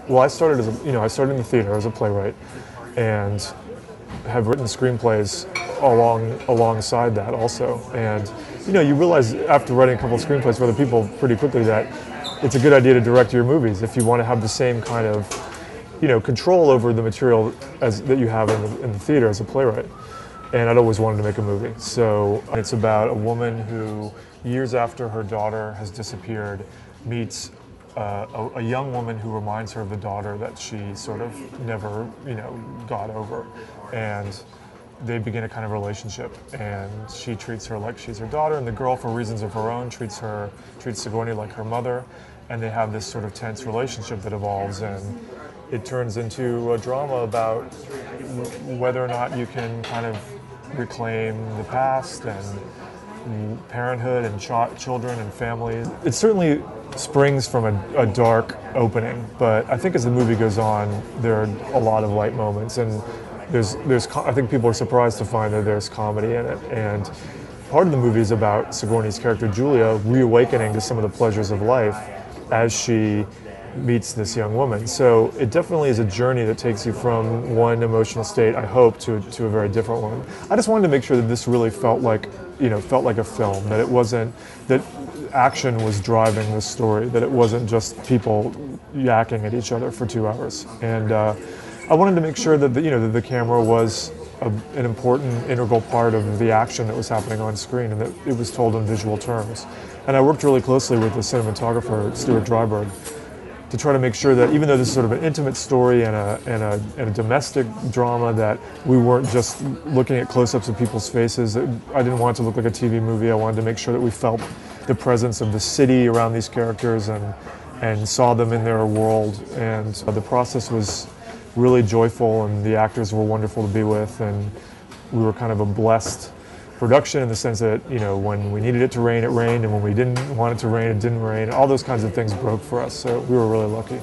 Well, I started I started in the theater as a playwright, and have written screenplays alongside that also. And you realize after writing a couple of screenplays for other people pretty quickly that it's a good idea to direct your movies if you want to have the same kind of control over the material that you have in the theater as a playwright. And I'd always wanted to make a movie. So it's about a woman who, years after her daughter has disappeared, meets a young woman who reminds her of the daughter that she sort of never, got over. And they begin a kind of relationship, and she treats her like she's her daughter, and the girl, for reasons of her own, treats Sigourney like her mother, and they have this sort of tense relationship that evolves, and it turns into a drama about whether or not you can kind of reclaim the past and parenthood and children and families. It certainly springs from a dark opening, but I think as the movie goes on, there are a lot of light moments, and I think people are surprised to find that there's comedy in it. And part of the movie is about Sigourney's character Julia reawakening to some of the pleasures of life as she meets this young woman. So it definitely is a journey that takes you from one emotional state, I hope, to a very different one. I just wanted to make sure that this really felt like a film, that it wasn't that action was driving the story, that it wasn't just people yakking at each other for 2 hours. And I wanted to make sure that the camera was an important, integral part of the action that was happening on screen, and that it was told in visual terms. And I worked really closely with the cinematographer, Stuart Dryberg, to try to make sure that even though this is sort of an intimate story and a domestic drama, that we weren't just looking at close-ups of people's faces. I didn't want it to look like a TV movie. I wanted to make sure that we felt the presence of the city around these characters and saw them in their world. And the process was really joyful, and the actors were wonderful to be with, and we were kind of a blessed production in the sense that when we needed it to rain, it rained, and when we didn't want it to rain, it didn't rain. All those kinds of things broke for us, so we were really lucky.